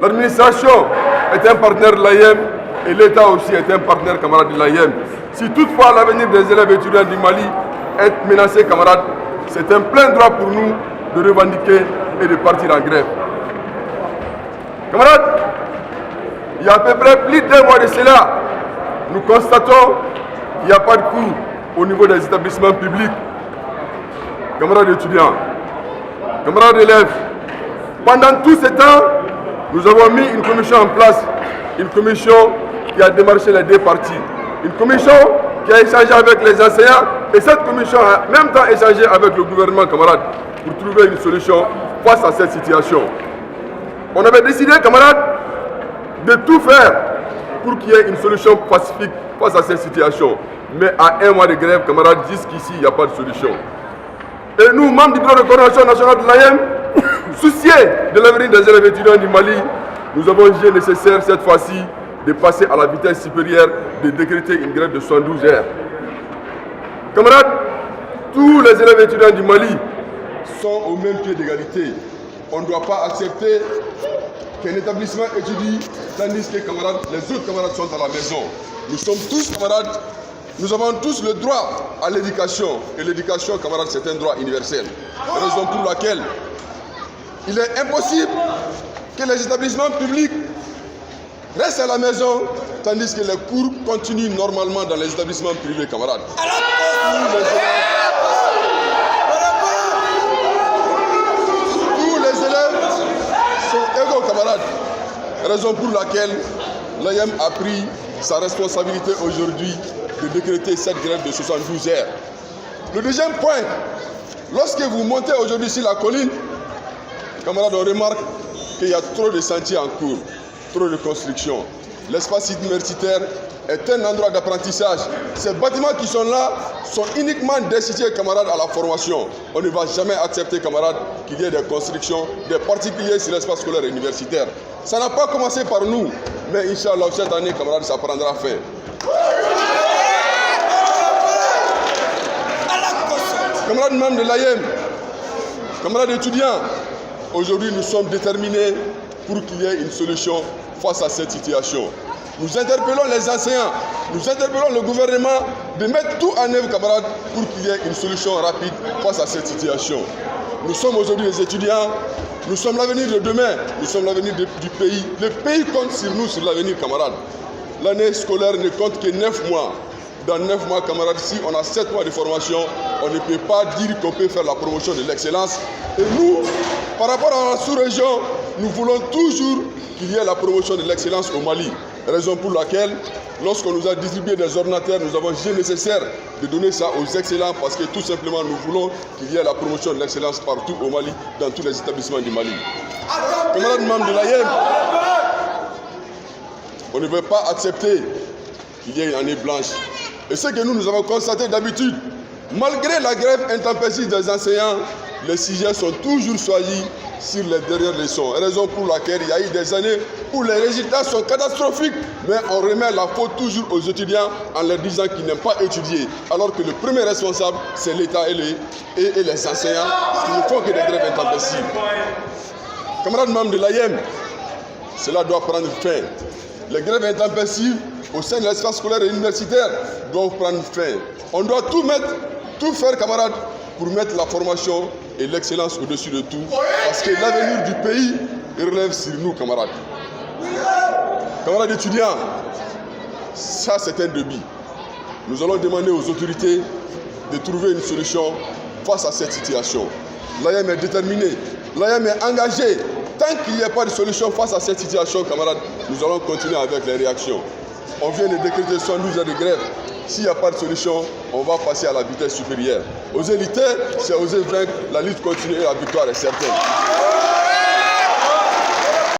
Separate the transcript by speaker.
Speaker 1: L'administration est un partenaire de l'AIM et l'État aussi est un partenaire, camarade, de l'AIM. Si toutefois l'avenir des élèves étudiants du Mali est menacé, camarades, c'est un plein droit pour nous de revendiquer et de partir en grève. Camarades, il y a à peu près plus d'un mois de cela, nous constatons qu'il n'y a pas de cours au niveau des établissements publics. Camarades étudiants, camarades élèves, pendant tout ce temps, nous avons mis une commission en place, une commission qui a démarché les deux parties, une commission qui a échangé avec les enseignants et cette commission a en même temps échangé avec le gouvernement, camarades, pour trouver une solution face à cette situation. On avait décidé, camarades, de tout faire pour qu'il y ait une solution pacifique face à cette situation. Mais à un mois de grève, camarades, jusqu'ici, il n'y a pas de solution. Et nous, membres du bureau de coordination nationale de l'AIM, souciés de l'avenir des élèves étudiants du Mali, nous avons jugé nécessaire cette fois-ci de passer à la vitesse supérieure, de décréter une grève de 72 heures. Camarades, tous les élèves étudiants du Mali sont au même pied d'égalité. On ne doit pas accepter qu'un établissement étudie tandis que camarades, les autres camarades sont à la maison. Nous sommes tous camarades, nous avons tous le droit à l'éducation. Et l'éducation, camarades, c'est un droit universel. Raison pour laquelle il est impossible que les établissements publics restent à la maison tandis que les cours continuent normalement dans les établissements privés, camarades. Tous les élèves sont égaux, camarades. Raison pour laquelle l'AIM a pris sa responsabilité aujourd'hui de décréter cette grève de 72 heures. Le deuxième point, lorsque vous montez aujourd'hui sur la colline, camarades, on remarque qu'il y a trop de sentiers en cours, trop de construction. L'espace universitaire est un endroit d'apprentissage. Ces bâtiments qui sont là sont uniquement destinés, camarades, à la formation. On ne va jamais accepter, camarades, qu'il y ait des constructions, des particuliers sur l'espace scolaire et universitaire. Ça n'a pas commencé par nous, mais Inch'Allah, cette année, camarades, ça prendra fin. Camarades membres de l'AIM, camarades étudiants, aujourd'hui nous sommes déterminés pour qu'il y ait une solution face à cette situation. Nous interpellons les enseignants, nous interpellons le gouvernement de mettre tout en œuvre, camarades, pour qu'il y ait une solution rapide face à cette situation. Nous sommes aujourd'hui les étudiants, nous sommes l'avenir de demain, nous sommes l'avenir du pays. Le pays compte sur nous, sur l'avenir, camarades. L'année scolaire ne compte que 9 mois. Dans 9 mois, camarades, si on a 7 mois de formation, on ne peut pas dire qu'on peut faire la promotion de l'excellence. Et nous, par rapport à la sous-région, nous voulons toujours qu'il y ait la promotion de l'excellence au Mali. Raison pour laquelle, lorsqu'on nous a distribué des ordinateurs, nous avons jugé nécessaire de donner ça aux excellents parce que tout simplement, nous voulons qu'il y ait la promotion de l'excellence partout au Mali, dans tous les établissements du Mali. Camarades membres de l'AIM, on ne veut pas accepter qu'il y ait une année blanche. Et ce que nous avons constaté d'habitude, malgré la grève intempestive des enseignants, les sujets sont toujours choisis sur les dernières leçons. Raison pour laquelle il y a eu des années où les résultats sont catastrophiques, mais on remet la faute toujours aux étudiants en leur disant qu'ils n'aiment pas étudier. Alors que le premier responsable, c'est l'État et les enseignants qui ne font que des grèves intempestives. Camarades membres de l'AIM, cela doit prendre fin. Les grèves intempestives au sein de l'espace scolaire et universitaire doivent prendre fin. On doit tout faire, camarades, pour mettre la formation et l'excellence au-dessus de tout. Parce que l'avenir du pays relève sur nous, camarades. Camarades étudiants, ça c'est un début. Nous allons demander aux autorités de trouver une solution face à cette situation. L'AIM est déterminé, l'AIM est engagé. Tant qu'il n'y a pas de solution face à cette situation, camarades, nous allons continuer avec les réactions. On vient de décréter 72 heures de grève. S'il n'y a pas de solution, on va passer à la vitesse supérieure. Oser lutter, c'est oser vaincre. La lutte continue et la victoire est certaine.